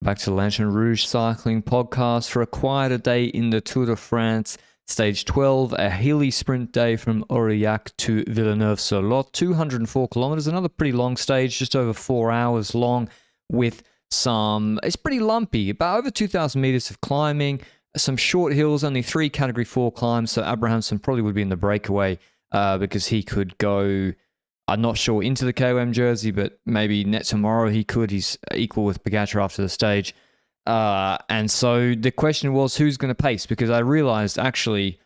back to Lanterne Rouge Cycling Podcast for a quieter day in the Tour de France. Stage 12, a hilly sprint day from Aurillac to Villeneuve-sur-Lot, 204 kilometers, another pretty long stage, just over 4 hours long with it's pretty lumpy, about over 2,000 meters of climbing, some short hills, only 3 Category 4 climbs, so Abrahamson probably would be in the breakaway because he could go, I'm not sure, into the KOM jersey, but maybe tomorrow he could. He's equal with Pogacar after the stage. And so the question was, who's going to pace? Because I realized, actually,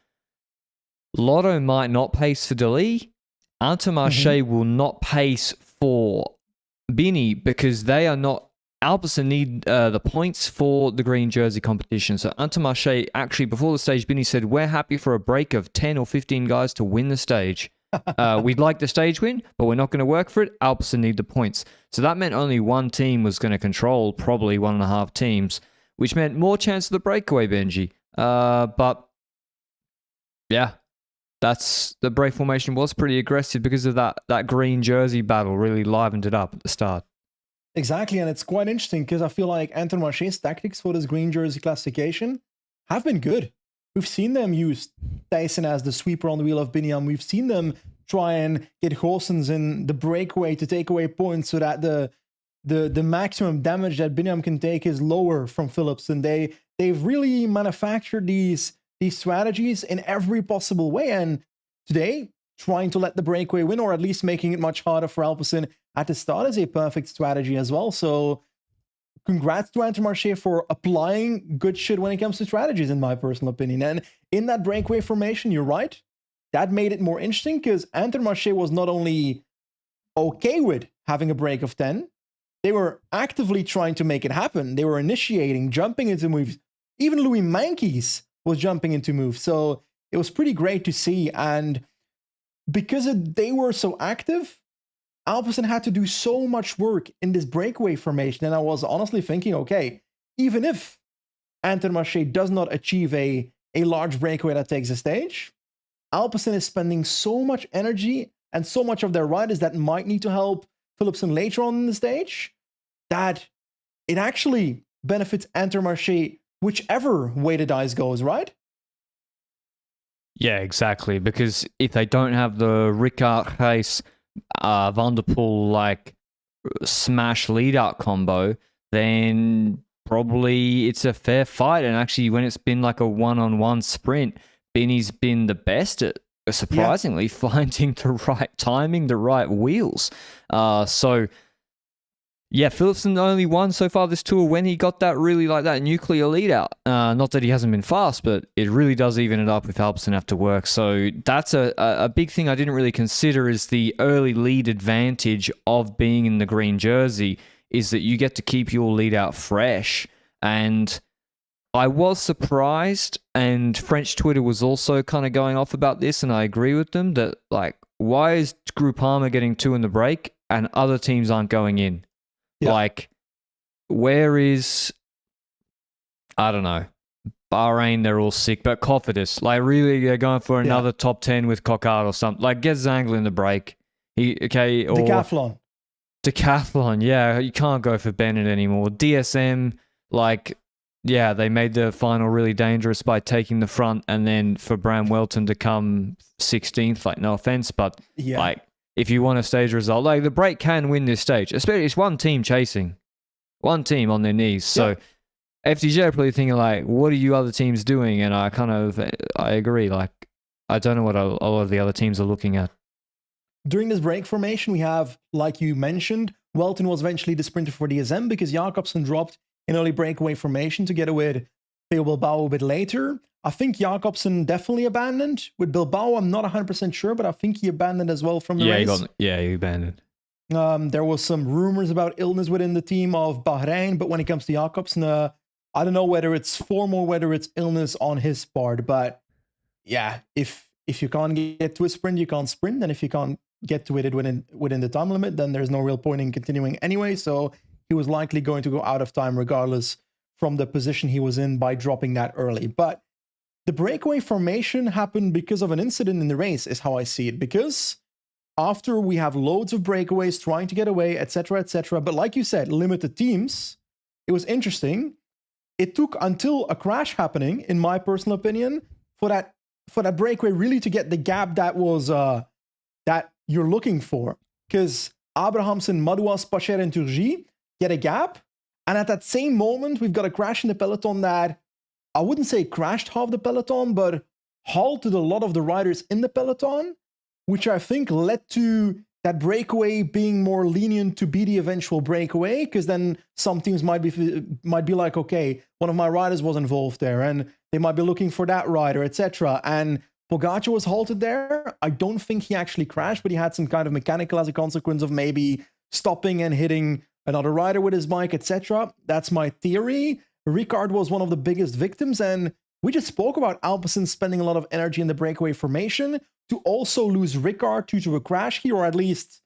Lotto might not pace for Dali. Intermarché will not pace for Bini because they are not... Alpecin need the points for the green jersey competition. So Intermarché, actually, before the stage, Bini said, we're happy for a break of 10 or 15 guys to win the stage. We'd like the stage win, but we're not going to work for it. Alpecin need the points. So that meant only one team was going to control probably 1.5 teams, which meant more chance of the breakaway, Benji. But yeah, the break formation was pretty aggressive because of that green jersey battle really livened it up at the start. Exactly, and it's quite interesting because I feel like Intermarché's tactics for this green jersey classification have been good. We've seen them use Thijssen as the sweeper on the wheel of Biniam. We've seen them try and get Goossens in the breakaway to take away points so that the maximum damage that Biniam can take is lower from Phillips. And they've really manufactured these strategies in every possible way. And today, trying to let the breakaway win, or at least making it much harder for Alpecin at the start, is a perfect strategy as well. So congrats to Intermarché for applying good shit when it comes to strategies, in my personal opinion. And in that breakaway formation, you're right, that made it more interesting because Intermarché was not only okay with having a break of 10, they were actively trying to make it happen. They were initiating, jumping into moves. Even Louis Mankies was jumping into moves. So it was pretty great to see. And because they were so active, Alpecin had to do so much work in this breakaway formation. And I was honestly thinking, okay, even if Intermarché does not achieve a large breakaway that takes the stage, Alpecin is spending so much energy and so much of their riders that might need to help Philipsen later on in the stage, that it actually benefits Intermarché whichever way the dice goes, right? Yeah, exactly. Because if they don't have the Ricard Reis Van der Poel like smash lead out combo, then probably it's a fair fight. And actually, when it's been like a one-on-one sprint, Benny's been the best at surprisingly finding the right timing, the right wheels. So yeah, Philipsen only won so far this tour when he got that really like that nuclear lead out. Not that he hasn't been fast, but it really does even it up with Alpecin after work. So that's a big thing I didn't really consider, is the early lead advantage of being in the green jersey is that you get to keep your lead out fresh. And I was surprised, and French Twitter was also kind of going off about this, and I agree with them, that like, why is Groupama getting 2 in the break and other teams aren't going in? Yeah. Like, where is, I don't know, Bahrain, they're all sick, but Cofidis, like, really, they're going for another top 10 with Coquard or something. Like, get Zangler in the break. Or Decathlon, yeah, you can't go for Bennett anymore. DSM, like, yeah, they made the final really dangerous by taking the front, and then for Bram Welton to come 16th, like, no offense, but like, if you want a stage result, like the break can win this stage, especially it's one team chasing, one team on their knees. So FDJ are probably thinking like, what are you other teams doing? And I agree. Like, I don't know what a lot of the other teams are looking at. During this break formation, we have, like you mentioned, Welton was eventually the sprinter for DSM because Jacobsen dropped in early breakaway formation together with Theo Bilbao a bit later. I think Jacobsen definitely abandoned. With Bilbao, I'm not 100% sure, but I think he abandoned as well from the race. He abandoned. There was some rumors about illness within the team of Bahrain, but when it comes to Jacobsen, I don't know whether it's formal or whether it's illness on his part. But yeah, if you can't get to a sprint, you can't sprint. And if you can't get to it within the time limit, then there's no real point in continuing anyway. So he was likely going to go out of time regardless from the position he was in by dropping that early. But the breakaway formation happened because of an incident in the race, is how I see it. Because after we have loads of breakaways trying to get away, etc., but like you said, limited teams, it was interesting. It took until a crash happening, in my personal opinion, for that breakaway really to get the gap that was that you're looking for. Because Abrahamsen, Madouas, Pacher, and Turgi get a gap, and at that same moment, we've got a crash in the peloton that I wouldn't say crashed half the peloton, but halted a lot of the riders in the peloton, which I think led to that breakaway being more lenient to be the eventual breakaway, because then some teams might be like, okay, one of my riders was involved there, and they might be looking for that rider, etc. And Pogacar was halted there. I don't think he actually crashed, but he had some kind of mechanical as a consequence of maybe stopping and hitting another rider with his bike, etc. That's my theory. Ricard was one of the biggest victims, and we just spoke about Alpecin spending a lot of energy in the breakaway formation to also lose Ricard due to a crash here, or at least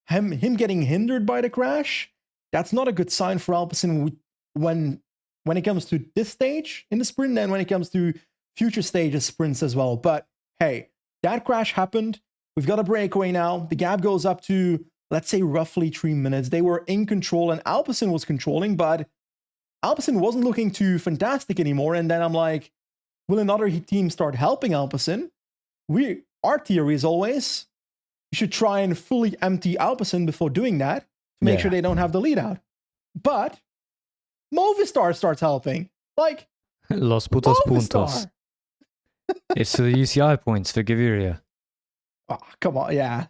him getting hindered by the crash. That's not a good sign for Alpecin when it comes to this stage in the sprint, and when it comes to future stages sprints as well. But hey, that crash happened. We've got a breakaway now. The gap goes up to, let's say, roughly 3 minutes. They were in control, and Alpecin was controlling, but Alpecin wasn't looking too fantastic anymore. And then I'm like, will another team start helping Alpecin? Our theory is always, you should try and fully empty Alpecin before doing that to make sure they don't have the lead out. But Movistar starts helping. Like, Los putos Movistar. puntos. It's the UCI points for Gaviria. Oh, come on, yeah.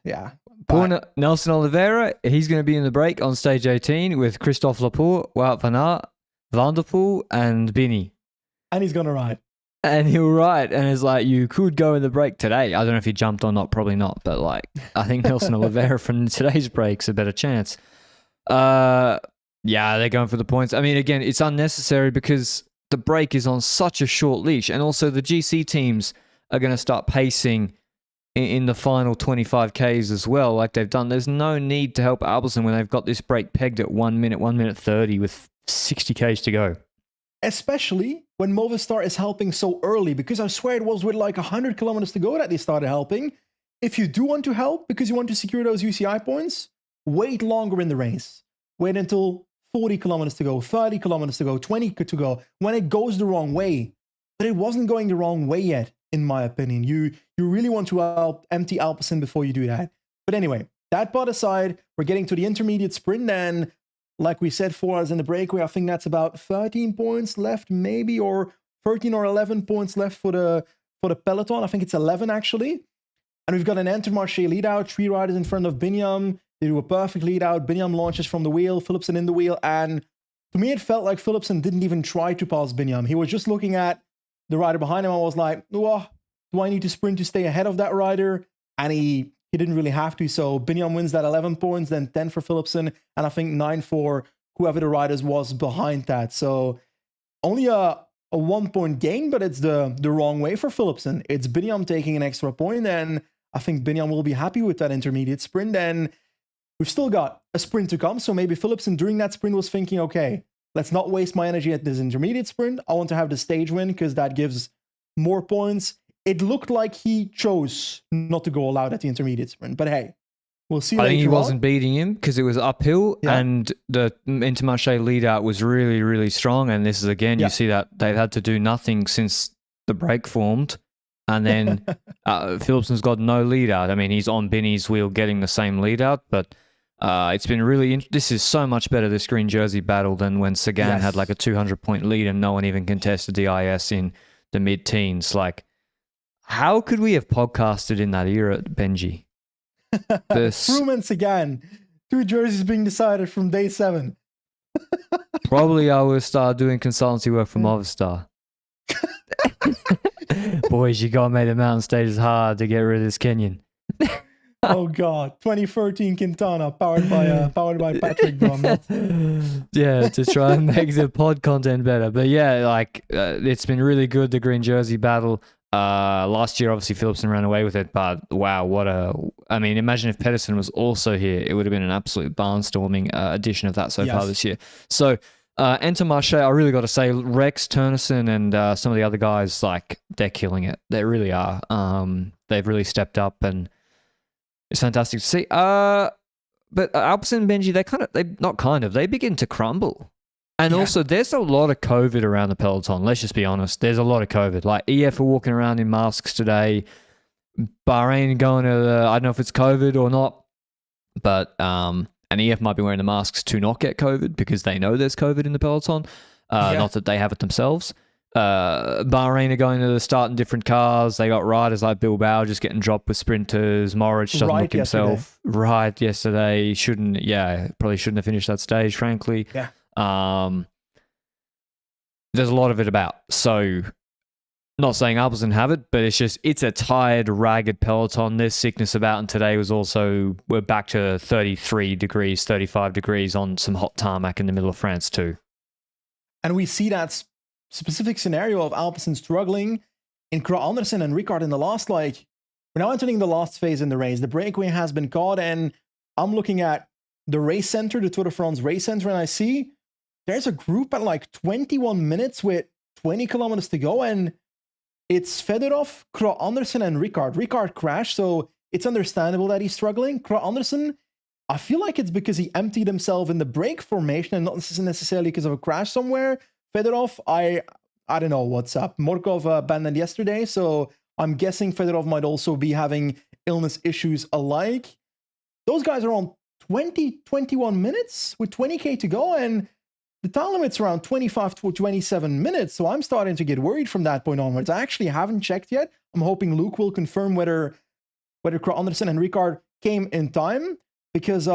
Poor Nelson Oliveira, he's going to be in the break on stage 18 with Christophe Laporte, Wout van Aert, Van der Poel, and Bini. And he's going to ride. And he'll ride, and it's like, you could go in the break today. I don't know if he jumped or not, probably not, but like, I think Nelson Oliveira from today's break's a better chance. Yeah, they're going for the points. I mean, again, it's unnecessary because the break is on such a short leash, and also the GC teams are going to start pacing in the final 25Ks as well, like they've done. There's no need to help Alpecin when they've got this break pegged at 1 minute 30 with 60Ks to go. Especially when Movistar is helping so early, because I swear it was with like 100 kilometers to go that they started helping. If you do want to help because you want to secure those UCI points, wait longer in the race. Wait until 40 kilometers to go, 30 kilometers to go, 20 to go, when it goes the wrong way. But it wasn't going the wrong way yet, in my opinion. You really want to empty Alpecin before you do that. But anyway, that part aside, we're getting to the intermediate sprint, and like we said, 4 hours in the breakaway, I think that's about 13 points left, maybe, or 13 or 11 points left for the peloton. I think it's 11 actually. And we've got an Intermarché lead out, 3 riders in front of Binyam. They do a perfect lead out. Binyam launches from the wheel, Philipsen in the wheel, and to me it felt like Philipsen didn't even try to pass Binyam. He was just looking at the rider behind him. I was like, oh, do I need to sprint to stay ahead of that rider? And he didn't really have to. So Binyam wins that 11 points, then 10 for Philipsen, and I think 9 for whoever the riders was behind that. So only a 1 point gain, but it's the wrong way for Philipsen. It's Binyam taking an extra point, and I think Binyam will be happy with that intermediate sprint. And we've still got a sprint to come. So maybe Philipsen during that sprint was thinking, okay, let's not waste my energy at this intermediate sprint. I want to have the stage win because that gives more points. It looked like he chose not to go all out at the intermediate sprint, but hey, we'll see later on. I think he wasn't beating him because it was uphill, Yeah. and the Intermarché lead out was really, really strong. And this is again, Yeah. you see that they've had to do nothing since the break formed. And then Philipsen's got no lead out. I mean, he's on Binny's wheel getting the same lead out, but it's been really... this is so much better, this green jersey battle, than when Sagan had like a 200-point lead and no one even contested the IS in the mid-teens. Like, how could we have podcasted in that era, Benji? Froome and Sagan, 2 jerseys being decided from day 7. Probably I will start doing consultancy work for Movistar. Boys, you gotta make the mountain stages hard to get rid of this Kenyan. Oh god, 2013 Quintana powered by Patrick Broe. Yeah, to try and make the pod content better. But yeah, like it's been really good, the green jersey battle. Last year, obviously, Philipsen ran away with it, but wow, I mean, imagine if Pedersen was also here. It would have been an absolute barnstorming edition of that so far this year. So, Intermarché, I really got to say, Rex, Turnison, and some of the other guys, like, they're killing it. They really are. They've really stepped up, and it's fantastic to see. But Alpecin and Benji, they begin to crumble. And Yeah. also, there's a lot of COVID around the peloton. Let's just be honest. There's a lot of COVID. Like EF are walking around in masks today. Bahrain going to I don't know if it's COVID or not, but and EF might be wearing the masks to not get COVID because they know there's COVID in the peloton. Not that they have it themselves. Bahrain are going to the start in different cars. They got riders like Bilbao just getting dropped with sprinters. Moritz doesn't look himself right yesterday. Probably shouldn't have finished that stage, frankly. Yeah. There's a lot of it about. So, not saying Alp doesn't have it, but it's a tired, ragged peloton. There's sickness about, and today we're back to 33 degrees, 35 degrees on some hot tarmac in the middle of France too. And we see that specific scenario of Alpecin struggling in Cor Andersen and Ricard in the last, we're now entering the last phase in the race. The breakaway has been caught, and I'm looking at the race center, the Tour de France race center, and I see there's a group at 21 minutes with 20 kilometers to go, and it's Fedorov, Cor Andersen, and Ricard. Ricard crashed, so it's understandable that he's struggling. Cor Andersen, I feel like it's because he emptied himself in the break formation and not necessarily because of a crash somewhere. Fedorov, I don't know what's up. Morkov abandoned yesterday, so I'm guessing Fedorov might also be having illness issues alike. Those guys are on 21 minutes with 20k to go, and the time limit's around 25 to 27 minutes, so I'm starting to get worried from that point onwards. I actually haven't checked yet. I'm hoping Luke will confirm whether Cor Andersen and Ricard came in time, because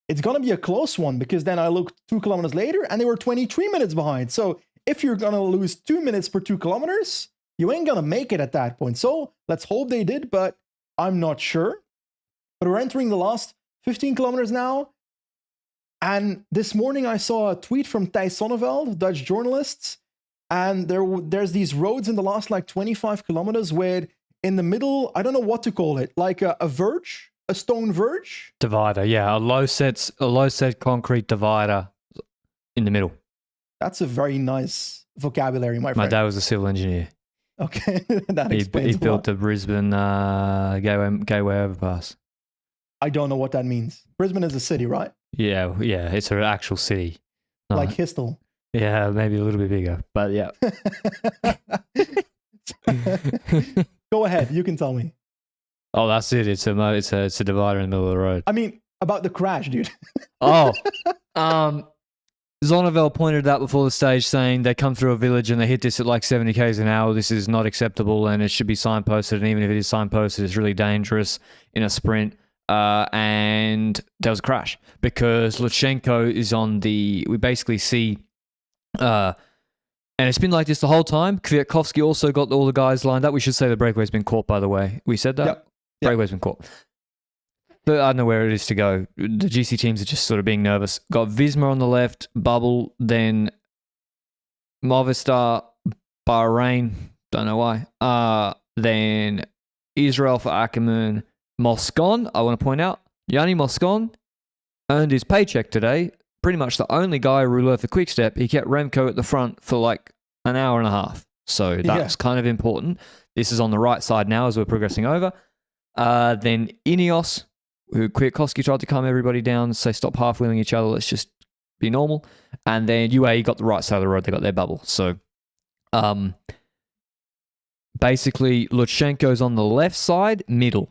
it's going to be a close one, because then I looked 2 kilometers later and they were 23 minutes behind. So if you're going to lose 2 minutes per 2 kilometers, you ain't going to make it at that point. So let's hope they did, but I'm not sure. But we're entering the last 15 kilometers now. And this morning I saw a tweet from Thijs Sonneveld, Dutch journalists, and there's these roads in the last 25 kilometers with, in the middle, I don't know what to call it, like a verge, a stone verge? Divider, yeah. A low set concrete divider in the middle. That's a very nice vocabulary, my friend. My dad was a civil engineer. Okay, that explains He built the Brisbane Gateway Overpass. I don't know what that means. Brisbane is a city, right? Yeah, it's an actual city. Like Histel. Yeah, maybe a little bit bigger, but yeah. Go ahead, you can tell me. Oh, that's it. It's a divider in the middle of the road. I mean, about the crash, dude. Zonnevel pointed out before the stage, saying they come through a village and they hit this at 70 k's an hour. This is not acceptable, and it should be signposted. And even if it is signposted, it's really dangerous in a sprint. And there was a crash because Lutsenko is on the. We basically see, and it's been like this the whole time. Kwiatkowski also got all the guys lined up. We should say the breakaway's been caught, by the way. We said that? Yep. Breakaway's been caught. But I don't know where it is to go. The GC teams are just sort of being nervous. Got Visma on the left, Bubble, then Movistar, Bahrain, don't know why. Then Israel for Ackerman. Moscon, I want to point out, Yanni Moscon earned his paycheck today. Pretty much the only guy rouleur for Quickstep. He kept Remco at the front for an hour and a half. So that's kind of important. This is on the right side now as we're progressing over. Then Ineos, who Kwiatkowski tried to calm everybody down and say stop half-wheeling each other, let's just be normal. And then UAE got the right side of the road. They got their bubble. So basically Lutsenko's on the left side, middle.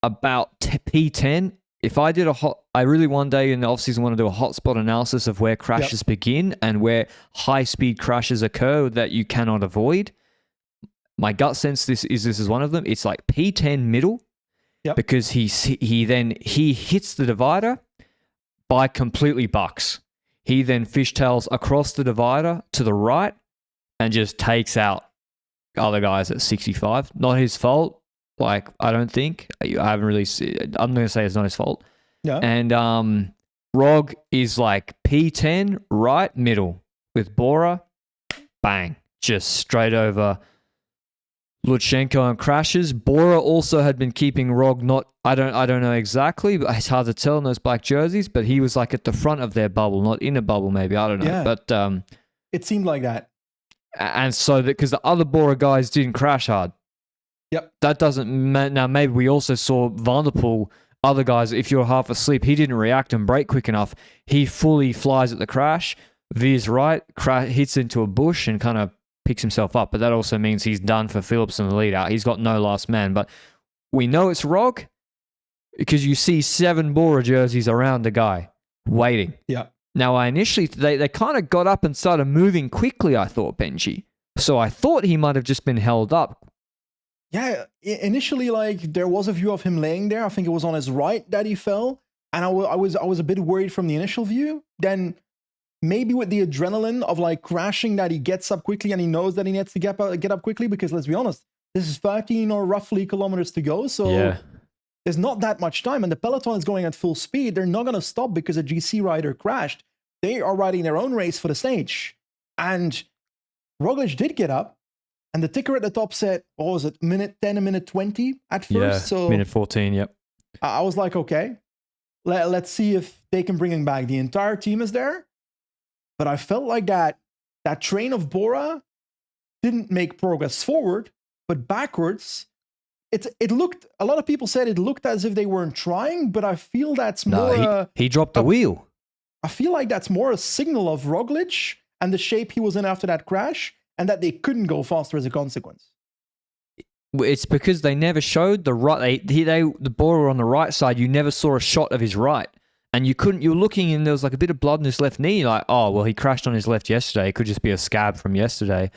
About P10. If I did I really one day in the off-season want to do a hotspot analysis of where crashes begin and where high-speed crashes occur that you cannot avoid. My gut sense this is one of them. It's like P10 middle, because he hits the divider by completely bucks. He then fishtails across the divider to the right and just takes out other guys at 65. Not his fault. I don't think. I haven't really seen. I'm going to say it's not his fault. Yeah. And Rog is P10 right middle with Bora, bang, just straight over Lutsenko and crashes. Bora also had been keeping Rog I don't know exactly, but it's hard to tell in those black jerseys, but he was at the front of their bubble, not in a bubble maybe, I don't know. Yeah. But it seemed like that. And so because the other Bora guys didn't crash hard. Yep. That doesn't now maybe we also saw Van der Poel, other guys, if you're half asleep, he didn't react and brake quick enough. He fully flies at the crash. veers right, hits into a bush and kind of picks himself up. But that also means he's done for Phillips in the lead out. He's got no last man. But we know it's Rog because you see 7 Bora jerseys around the guy waiting. Yeah. Now, I initially, they kind of got up and started moving quickly, I thought, Benji. So I thought he might have just been held up. Yeah, initially, like, there was a view of him laying there. I think it was on his right that he fell. And I was a bit worried from the initial view. Then maybe with the adrenaline of like crashing that he gets up quickly and he knows that he needs to get up quickly because let's be honest, this is 13 or roughly kilometers to go. So there's not that much time and the peloton is going at full speed. They're not going to stop because a GC rider crashed. They are riding their own race for the stage. And Roglic did get up and the ticker at the top said, what was it, minute 10, a minute 20 at first? Yeah, so minute 14, yep. I was like, okay, let's see if they can bring him back. The entire team is there. But I felt like that train of Bora didn't make progress forward, but backwards. It looked, a lot of people said it looked as if they weren't trying, but I feel that's more... he dropped the wheel. I feel like that's more a signal of Roglic and the shape he was in after that crash, and that they couldn't go faster as a consequence. It's because they never showed the right... the Bora on the right side, you never saw a shot of his right. And you were looking and there was like a bit of blood in his left knee. Like, oh, well, he crashed on his left yesterday. It could just be a scab from yesterday.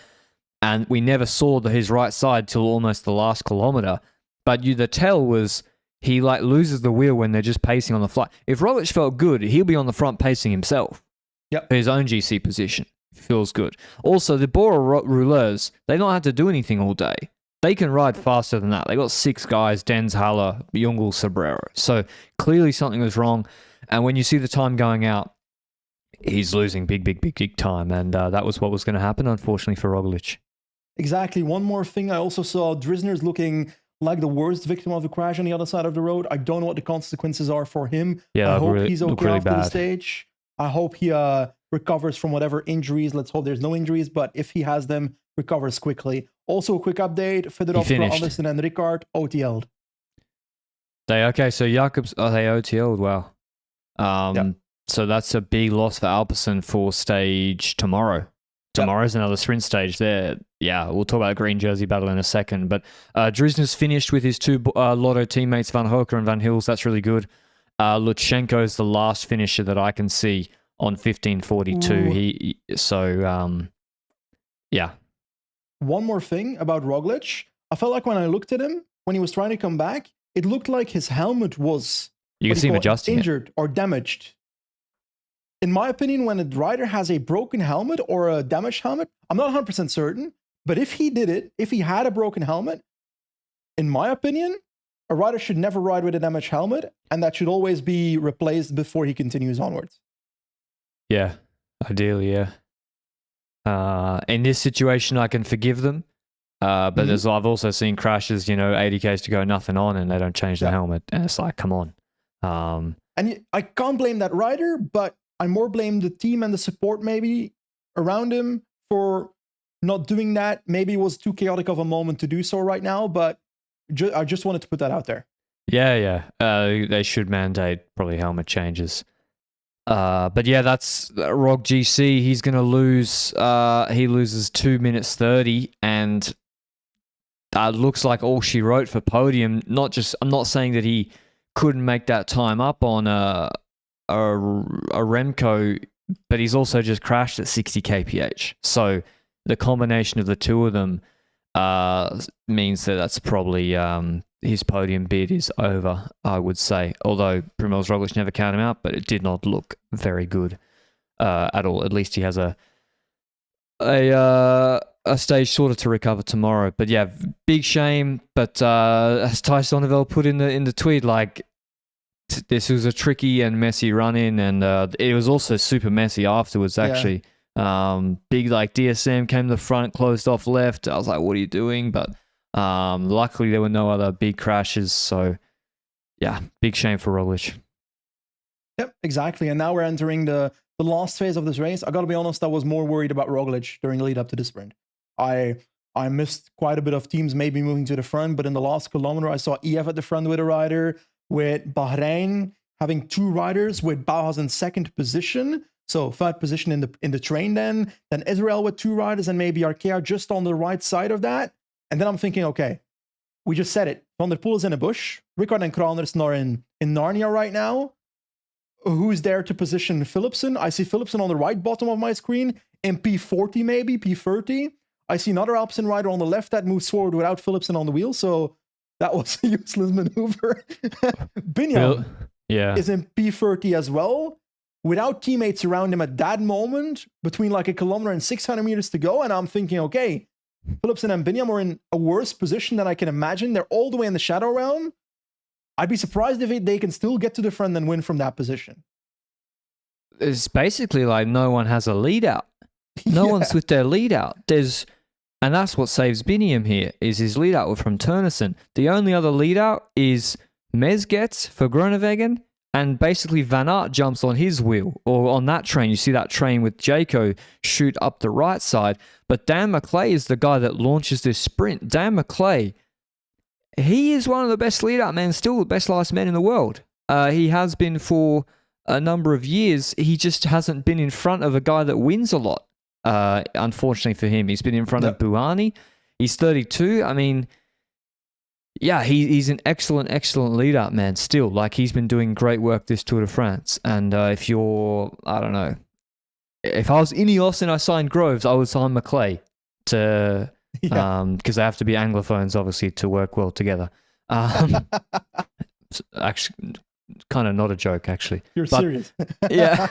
And we never saw his right side till almost the last kilometer. But the tell was he like loses the wheel when they're just pacing on the fly. If Roglic felt good, he'll be on the front pacing himself. Yep. For his own GC position. Feels good. Also, the Bora rouleurs, they don't have to do anything all day. They can ride faster than that. They got 6 guys, Dens, Haller, Jungel, Sobrero. So clearly something was wrong. And when you see the time going out, he's losing big time. And that was what was going to happen, unfortunately, for Roglic. Exactly. One more thing. I also saw Drisner's looking like the worst victim of the crash on the other side of the road. I don't know what the consequences are for him. Yeah, I hope he's okay really after bad. the stage. I hope he recovers from whatever injuries. Let's hope there's no injuries. But if he has them, recovers quickly. Also, a quick update. Fedorov, Anderson, and Ricard OTL'd. So Jacobs, they OTL'd. Wow. So that's a big loss for Alpecin for stage tomorrow. Tomorrow's another sprint stage there. Yeah, we'll talk about green jersey battle in a second. But Drisner's finished with his 2 Lotto teammates, Van Hoeker and Van Hils. That's really good. Lutsenko's the last finisher that I can see on 15:42. Yeah. One more thing about Roglic. I felt like when I looked at him, when he was trying to come back, it looked like his helmet was injured or damaged. In my opinion, when a rider has a broken helmet or a damaged helmet, I'm not 100% certain, but if he had a broken helmet, in my opinion, a rider should never ride with a damaged helmet, and that should always be replaced before he continues onwards. Yeah, ideally, yeah. In this situation, I can forgive them. But I've also seen crashes, 80 Ks to go, nothing on, and they don't change the helmet. And it's like, come on. And I can't blame that rider, but I more blame the team and the support maybe around him for not doing that. Maybe it was too chaotic of a moment to do so right now, but I just wanted to put that out there. Yeah. They should mandate probably helmet changes. But yeah, that's Rog GC. He's going to lose. He loses 2 minutes 30, and looks like all she wrote for podium. I'm not saying that he couldn't make that time up on a Remco, but he's also just crashed at 60 kph. So the combination of the two of them means that that's probably his podium bid is over, I would say. Although Primoz Roglic never counted him out, but it did not look very good at all. At least he has a stage sort of to recover tomorrow. But yeah, big shame. But as Ty Sonneveld put in the tweet, like, this was a tricky and messy run-in, and it was also super messy afterwards, actually. Big, like, DSM came to the front, closed off left. I was like, what are you doing? But luckily there were no other big crashes, so yeah, big shame for Roglic. Yep, exactly. And now we're entering the last phase of this race. I gotta be honest, I was more worried about Roglic during the lead up to the sprint. I missed quite a bit of teams maybe moving to the front, but in the last kilometer I saw EF at the front with a rider, with Bahrain having 2 riders with Bauhaus in second position. So third position in the train then Israel with 2 riders and maybe Arkea just on the right side of that. And then I'm thinking, okay, we just said it. Van der Poel is in a bush. Rickard and Kraners are in Narnia right now. Who's there to position Philipsen? I see Philipsen on the right bottom of my screen in P40 maybe, P30. I see another Alpecin rider on the left that moves forward without Philipsen on the wheel. So that was a useless maneuver. Biniam is in P30 as well, without teammates around him at that moment, between like 1 kilometer and 600 meters to go. And I'm thinking, okay, Philipsen and Biniam are in a worse position than I can imagine. They're all the way in the shadow realm. I'd be surprised if they can still get to the front and win from that position. It's basically like no one has a lead out. No one's with their lead out. And that's what saves Biniam here, is his lead out from Turnesen. The only other lead out is Mezgets for Groenewegen, and basically Van Aert jumps on his wheel, or on that train. You see that train with Jaco shoot up the right side. But Dan McClay is the guy that launches this sprint. Dan McClay, he is one of the best lead out men, still the best last man in the world. He has been for a number of years. He just hasn't been in front of a guy that wins a lot. Unfortunately for him, he's been in front of Buani. He's 32. I mean, yeah, he's an excellent lead up man still. Like, he's been doing great work this Tour de France. And if you're, I don't know, if I was Ineos and I signed Groves, I would sign McClay to, because they have to be Anglophones, obviously, to work well together. Actually, kind of not a joke, actually. You're serious. Yeah.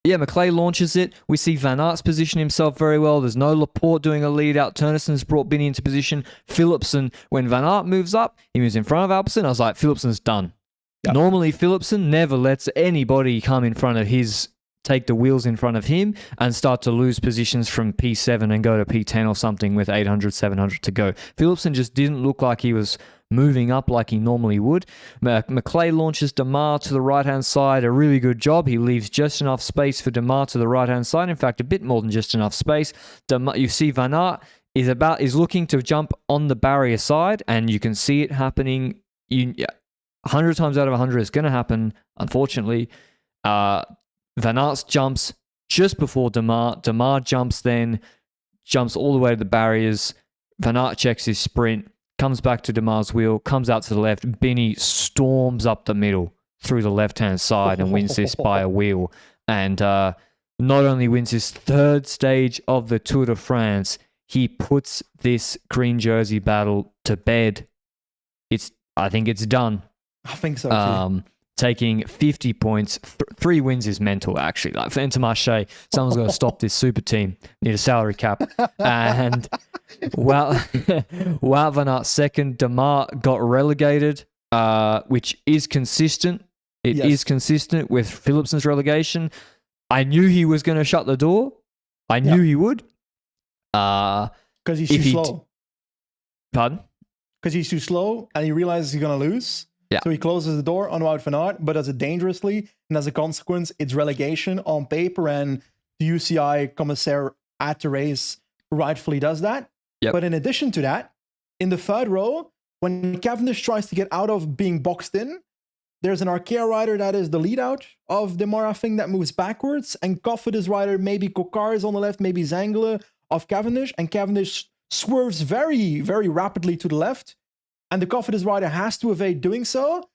McClay launches it. We see Van Aert's position himself very well. There's no Laporte doing a lead out. Turnesen's brought Binny into position. Philipsen, when Van Aert moves up, he moves in front of Alpecin. I was like, Philipsen's done. Yep. Normally, Philipsen never lets anybody come in front of take the wheels in front of him and start to lose positions from P7 and go to P10 or something with 800, 700 to go. Philipsen just didn't look like he was moving up like he normally would. McClay launches Demar to the right-hand side. A really good job. He leaves just enough space for Demar to the right-hand side. In fact, a bit more than just enough space. You see Van Aert is looking to jump on the barrier side, and you can see it happening. 100 times out of 100 it's going to happen, unfortunately. Van Aert jumps just before Demar. Demar jumps all the way to the barriers. Van Aert checks his sprint, comes back to Demar's wheel, comes out to the left. Binny storms up the middle through the left-hand side and wins this by a wheel. And not only wins his 3rd stage of the Tour de France, he puts this green jersey battle to bed. I think it's done. I think so too. Taking 50 points. 3 wins is mental, actually. Like, for Intermarché, someone's got to stop this super team. Need a salary cap. And Wout Van Aert second. Demar got relegated, which is consistent. It is consistent with Philipsen's relegation. I knew he was going to shut the door. I knew he would. Because he's too slow. Pardon? Because he's too slow and he realizes he's going to lose. Yeah. So he closes the door on Wout van Aert, but does it dangerously. And as a consequence, it's relegation on paper. And the UCI commissaire at the race rightfully does that. Yep. But in addition to that, in the 3rd row, when Cavendish tries to get out of being boxed in, there's an Arkea rider that is the lead out of the Mara thing that moves backwards. And Cofidis rider, maybe Kokar is on the left, maybe Zangele of Cavendish. And Cavendish swerves very, very rapidly to the left. And the Cofidis rider has to evade doing so.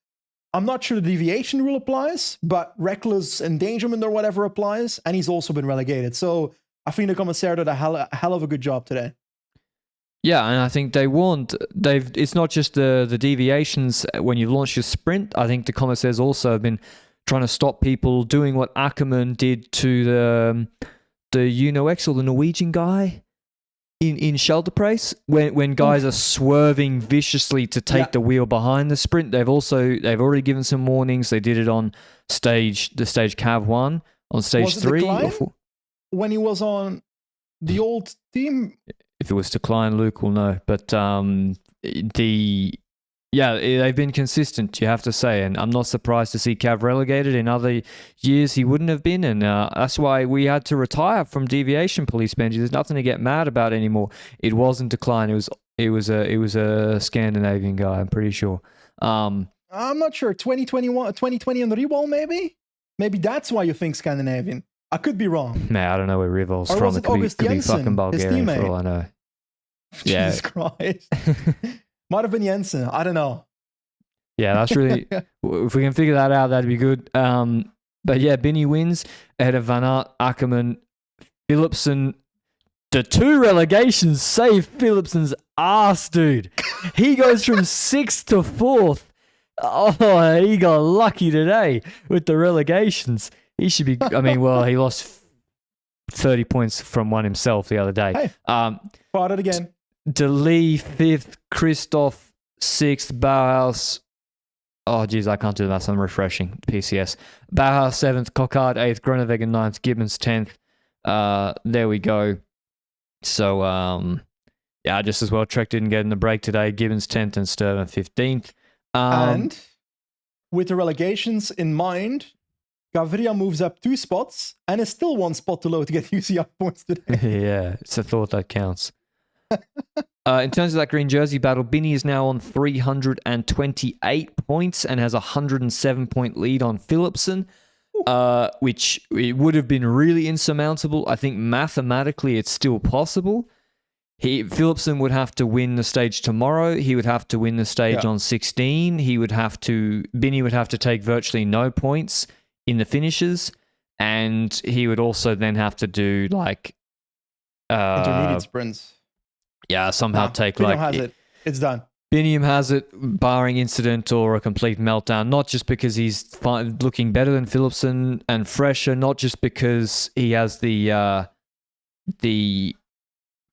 I'm not sure the deviation rule applies, but reckless endangerment or whatever applies. And he's also been relegated. So I think the commissaire did a hell of a good job today. Yeah, and I think they warned. It's not just the deviations when you launch your sprint. I think the commissaires also have been trying to stop people doing what Ackermann did to the UNOX or the Norwegian guy in Scheldeprijs, when guys are swerving viciously to take the wheel behind the sprint. They've already given some warnings. They did it on the stage Cav 1, on stage 3 or 4. When he was on the old team. If it was to Klein, Luke will know. But they've been consistent, you have to say. And I'm not surprised to see Cav relegated. In other years, he wouldn't have been. And that's why we had to retire from deviation police, Benji. There's nothing to get mad about anymore. It wasn't Decline. It was a Scandinavian guy, I'm pretty sure. I'm not sure. 2020 on the Rewall, maybe? Maybe that's why you think Scandinavian. I could be wrong. Man, I don't know where Rivol's Or from. was It it could be, August could be Jensen, fucking his Bulgarian for teammate? all I know. Yeah. Jesus Christ. Might have been Jensen. I don't know. Yeah, that's really... if we can figure that out, that'd be good. But yeah, Binny wins ahead of Van Aert, Ackerman, Philipsen. The 2 relegations save Philipsen's ass, dude. He goes from 6th to 4th. Oh, he got lucky today with the relegations. He should be... I mean, well, he lost 30 points from one himself the other day. Hey, fought it again. DeLee 5th, Christoph 6th, Bauhaus... Oh, geez, I can't do that, so I'm refreshing. PCS. Bauhaus 7th, Cockard 8th, Groenewegen 9th, Gibbons 10th. There we go. So, yeah, just as well Trek didn't get in the break today. Gibbons 10th and Sturman 15th. And with the relegations in mind, Gaviria moves up 2 spots and is still 1 spot too low to get UCI points today. Yeah, it's a thought that counts. In terms of that green jersey battle, Binny is now on 328 points and has a 107-point lead on Philipsen, which it would have been really insurmountable. I think mathematically it's still possible. Philipsen would have to win the stage tomorrow. He would have to win the stage on 16. Binny would have to take virtually no points in the finishes, and he would also then have to do like intermediate sprints. Yeah, somehow take Biniam like... has it. It's done. Biniam has it, barring incident or a complete meltdown, not just because he's looking better than Philipsen and fresher, not just because he has the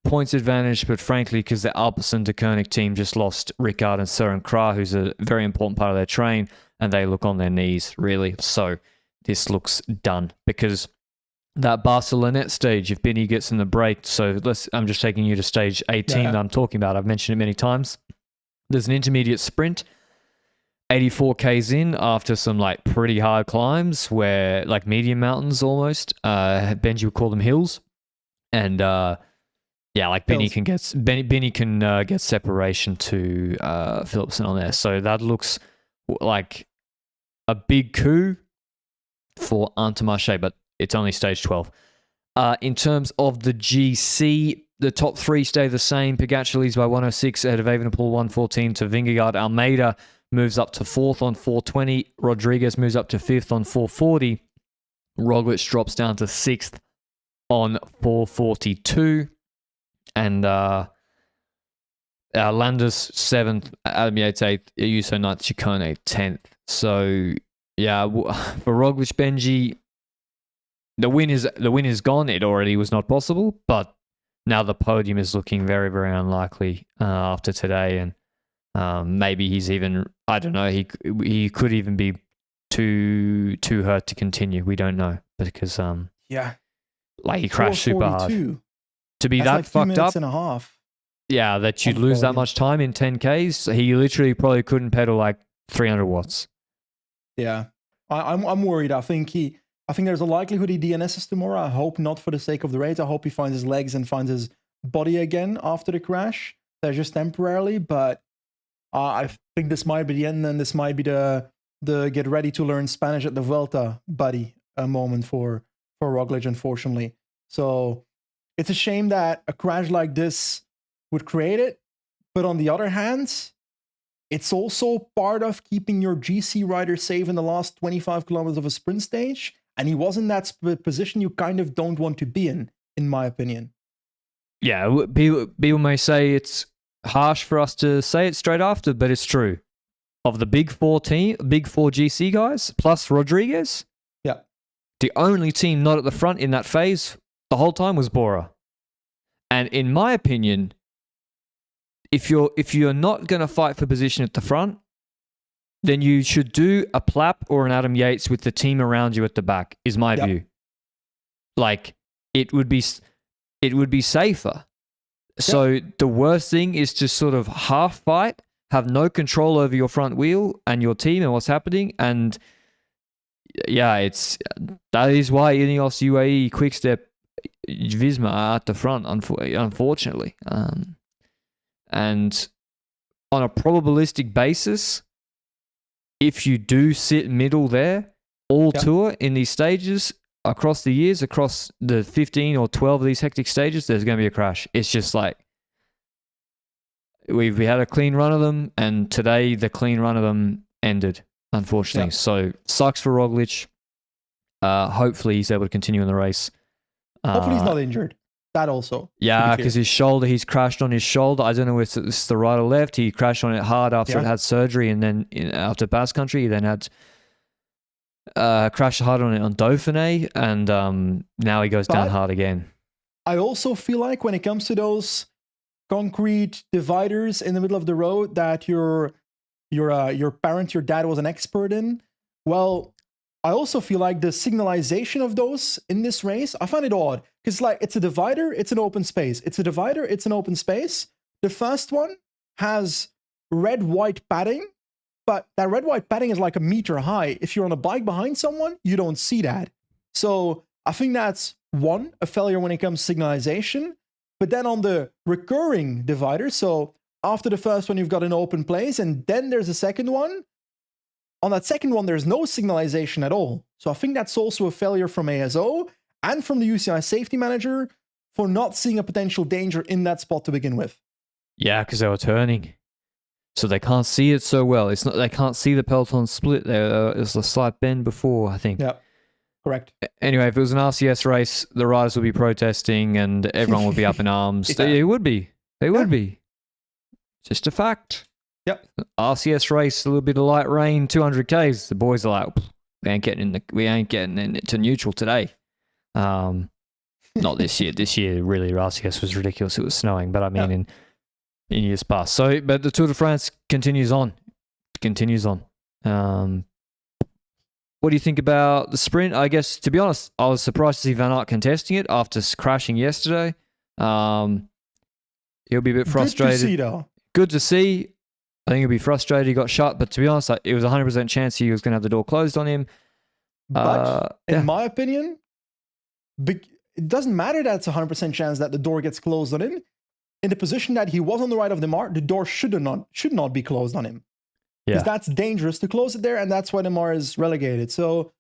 points advantage, but frankly because the Alpecin de Koenig team just lost Ricard and Søren Kragh, who's a very important part of their train, and they look on their knees, really. So this looks done because... that Barcelonette stage, if Binny gets in the break, so I'm just taking you to stage 18 that I'm talking about. I've mentioned it many times. There's an intermediate sprint, 84 Ks in after some like pretty hard climbs where like medium mountains almost. Benji would call them hills. And yeah, like Binny can get separation to Philipsen on there. So that looks like a big coup for Intermarché, but it's only stage 12. In terms of the GC, the top 3 stay the same. Pogacar leads by 106 ahead of Evenepoel, 114 to Vingegaard. Almeida moves up to 4th on 420. Rodriguez moves up to 5th on 440. Roglic drops down to 6th on 442. And Landers 7th, Adam Yates 8th, Ayuso 9th, Ciccone 10th. So, yeah, for Roglic, Benji... The win is gone. It already was not possible, but now the podium is looking very, very unlikely after today, and maybe he's even, I don't know, he could even be too hurt to continue. We don't know because like he crashed super hard. To be that fucked up, and a half. Yeah, that you'd lose that much time in 10Ks. He literally probably couldn't pedal like 300 watts. Yeah, I'm worried. I think there's a likelihood he DNSs tomorrow. I hope not for the sake of the race. I hope he finds his legs and finds his body again after the crash. They're just temporarily, but I think this might be the end, and this might be the get ready to learn Spanish at the Vuelta buddy moment for Roglic, unfortunately. So it's a shame that a crash like this would create it. But on the other hand, it's also part of keeping your GC rider safe in the last 25 kilometers of a sprint stage. And he was in that position you kind of don't want to be in my opinion. Yeah, people may say it's harsh for us to say it straight after, but it's true. Of the big four GC guys, plus Rodriguez, the only team not at the front in that phase the whole time was Bora. And in my opinion, if you're not going to fight for position at the front, then you should do a Plapp or an Adam Yates with the team around you at the back, is my view. Like, it would be safer. So the worst thing is to sort of half fight, have no control over your front wheel and your team and what's happening. And yeah, that is why Ineos, UAE, Quickstep, Visma are at the front, unfortunately. And on a probabilistic basis, if you do sit middle there, all Yep. tour in these stages across the years, across the 15 or 12 of these hectic stages, there's going to be a crash. It's just like we had a clean run of them, and today the clean run of them ended, unfortunately. Yep. So sucks for Roglic. Hopefully he's able to continue in the race. Hopefully he's not injured. That also. Yeah, because his shoulder, he's crashed on his shoulder. I don't know if it's the right or left. He crashed on it hard after it had surgery, and then after Basque Country, he then had crashed hard on it on Dauphiné, and now he goes down hard again. I also feel like when it comes to those concrete dividers in the middle of the road that your parent, your dad was an expert in, well, I also feel like the signalization of those in this race, I find it odd. Because like it's a divider, it's an open space. It's a divider, it's an open space. The first one has red-white padding, but that red-white padding is like a meter high. If you're on a bike behind someone, you don't see that. So I think that's one, a failure when it comes to signalization. But then on the recurring divider, so after the first one, you've got an open place, and then there's a second one. On that second one, there's no signalization at all. So I think that's also a failure from ASO and from the UCI safety manager for not seeing a potential danger in that spot to begin with. Yeah, because they were turning. So they can't see it so well. It's not they can't see the peloton split there. There's a slight bend before, I think. Yeah, correct. Anyway, if it was an RCS race, the riders would be protesting and everyone would be up in arms. Yeah. They would be. They would be. Just a fact. Yep. RCS race, a little bit of light rain, 200 Ks. The boys are like, we ain't getting into neutral today. Not this year. This year, really, RCS was ridiculous. It was snowing, but I mean in years past. So, but the Tour de France continues on. What do you think about the sprint? I guess, to be honest, I was surprised to see Van Aert contesting it after crashing yesterday. He'll be a bit frustrated. Good to see, though. Good to see. I think he'll be frustrated he got shot, but to be honest, it was a 100% chance he was going to have the door closed on him. But in my opinion, it doesn't matter that it's a 100% chance that the door gets closed on him. In the position that he was on the right of the mark, the door should not be closed on him. Because that's dangerous to close it there, and that's why the Mar is relegated. So,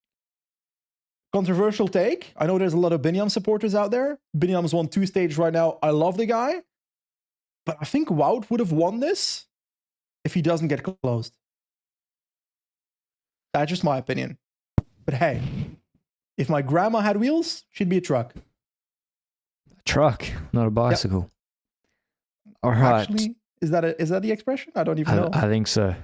controversial take. I know there's a lot of Binyam supporters out there. Binyam's won 2 stages right now. I love the guy. But I think Wout would have won this if he doesn't get closed. That's just my opinion. But hey, if my grandma had wheels, she'd be a truck. A truck, not a bicycle. Yep. All right. Actually, is that the expression? I don't even know. I think so.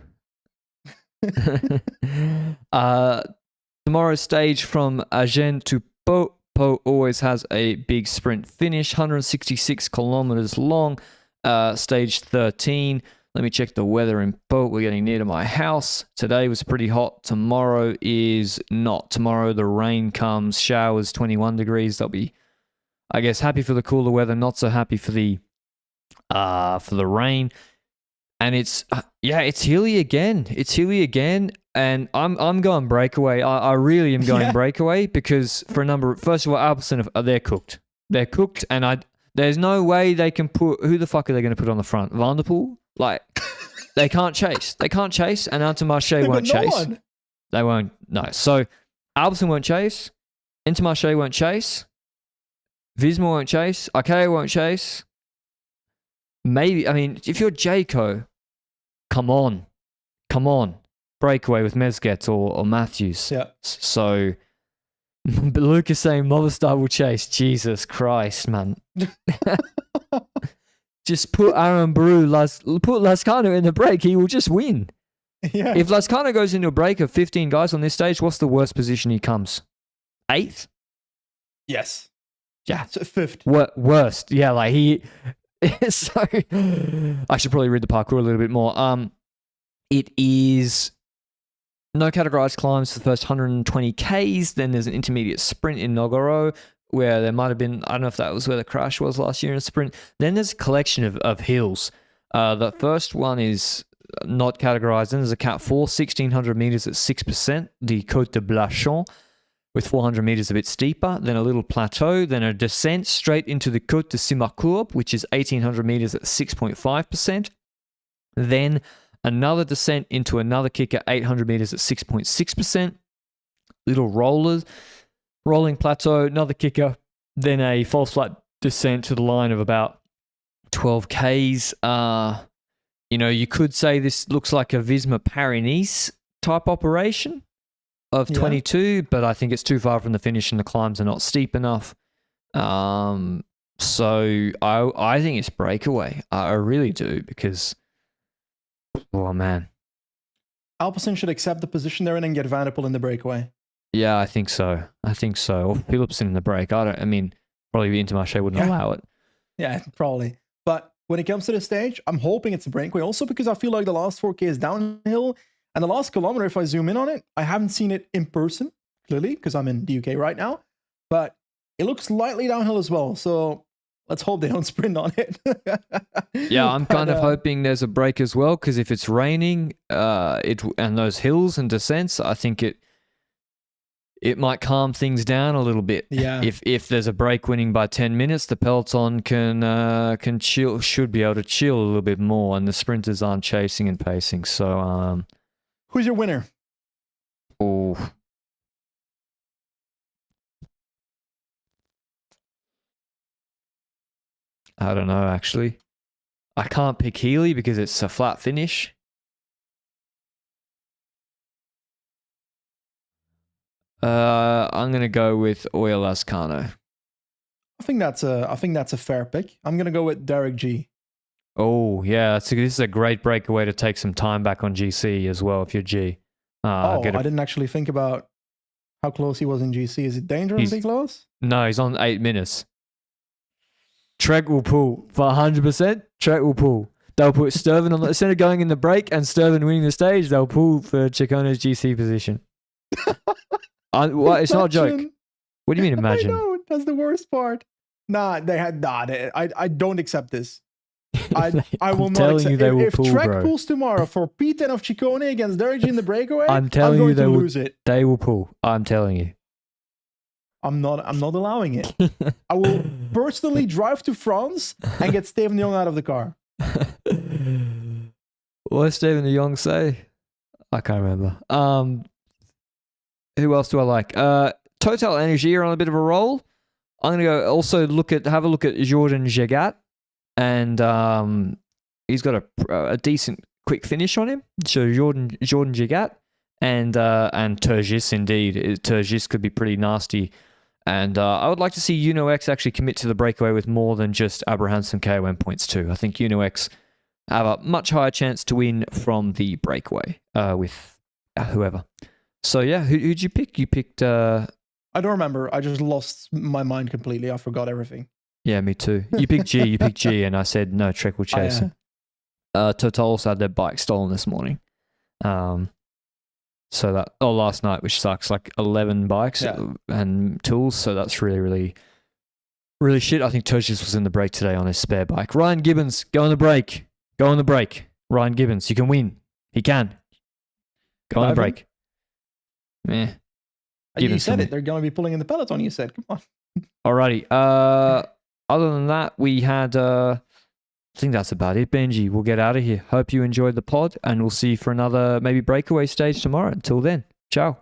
Tomorrow's stage from Agen to Pau. Pau always has a big sprint finish, 166 kilometers long. Stage 13. Let me check the weather in Pau. We're getting near to my house. Today was pretty hot. Tomorrow is not. Tomorrow the rain comes. Showers, 21 degrees. They'll be, I guess, happy for the cooler weather. Not so happy for the rain. And it's hilly again. It's hilly again. And I'm going breakaway. I really am going breakaway because for a number. First of all, Alpecin they're cooked. They're cooked, and there's no way they can put. Who the fuck are they going to put on the front? Van der Poel? Like, they can't chase. They can't chase, and Intermarché won't chase. They won't. No. So, Alpecin won't chase. Intermarché won't chase. Visma won't chase. Arkea won't chase. Maybe, I mean, if you're Jayco, come on. Breakaway with Mezget or Matthews. Yeah. So, but Luke is saying Movistar will chase. Jesus Christ, man. Just put Aaron Brew, put Lascano in the break. He will just win. Yeah. If Lascano goes into a break of 15 guys on this stage, what's the worst position he comes? 8th? Yes. Yeah. So 5th. Worst. Yeah, like he... So, I should probably read the parkour a little bit more. It is no categorized climbs for the first 120 Ks. Then there's an intermediate sprint in Nogaro, where there might have been, I don't know if that was where the crash was last year in a sprint. Then there's a collection of hills. The first one is not categorized. Then there's a Cat 4, 1,600 meters at 6%, the Côte de Blachon, with 400 meters a bit steeper. Then a little plateau. Then a descent straight into the Côte de Simacourbe, which is 1,800 meters at 6.5%. Then another descent into another kicker, 800 meters at 6.6%. little rolling plateau, another kicker, then a false flat descent to the line of about 12 Ks. You could say this looks like a Visma Paris-Nice type operation of 22, but I think it's too far from the finish and the climbs are not steep enough. So I think it's breakaway. I really do, because, oh man. Alpecin should accept the position they're in and get Van der Poel in the breakaway. Yeah, I think so. Or Philipsen in the break. Probably Intermarché wouldn't allow it. Yeah, probably. But when it comes to this stage, I'm hoping it's a breakaway. Also because I feel like the last 4K is downhill. And the last kilometer, if I zoom in on it, I haven't seen it in person, clearly, because I'm in the UK right now. But it looks slightly downhill as well. So let's hope they don't sprint on it. Yeah, I'm kind of hoping there's a break as well, because if it's raining and those hills and descents, I think it might calm things down a little bit. Yeah. If there's a break winning by 10 minutes, the peloton can chill, should be able to chill a little bit more, and the sprinters aren't chasing and pacing. So who's your winner? Oh. I don't know, actually. I can't pick Healy because it's a flat finish. I'm gonna go with Oil Ascano. I think that's a fair pick. I'm gonna go with Derek G. Oh yeah, this is a great breakaway to take some time back on GC as well if you're G. I didn't actually think about how close he was in GC. Is it dangerously close? No, he's on 8 minutes. Trek will pull for 100%. Trek will pull. They'll put Sturven on the instead of going in the break and Sturven winning the stage. They'll pull for Cicconi's GC position. It's not a joke. What do you mean imagine? I know, that's the worst part. I don't accept this. I will not accept. If Trek pulls tomorrow for P10 of Ciccone against Derek G in the breakaway, I'm telling you they will lose it. They will pull. I'm telling you. I'm not allowing it. I will personally drive to France and get Steven de Jong out of the car. What does Steven de Jong say? I can't remember. Who else do I like? Total Energy are on a bit of a roll. I'm gonna go also have a look at Jordan Jagat, and he's got a decent quick finish on him. So Jordan Jagat and Turgis, indeed. Turgis could be pretty nasty. And I would like to see Uno X actually commit to the breakaway with more than just Abrahamson KOM points too. I think Uno X have a much higher chance to win from the breakaway with whoever. So yeah, who'd you pick? You picked... I don't remember. I just lost my mind completely. I forgot everything. Yeah, me too. You picked G, and I said no, Trek will chase him. Total also had their bike stolen this morning. Last night, which sucks, like 11 bikes and tools. So that's really, really, really shit. I think Turgis was in the break today on his spare bike. Ryan Gibbons, go on the break. Ryan Gibbons, you can win. He can. Go on the break. Yeah. You said it. They're going to be pulling in the peloton. You said, come on. Alrighty. Other than that, we had... I think that's about it, Benji. We'll get out of here. Hope you enjoyed the pod, and we'll see you for another maybe breakaway stage tomorrow. Until then, ciao.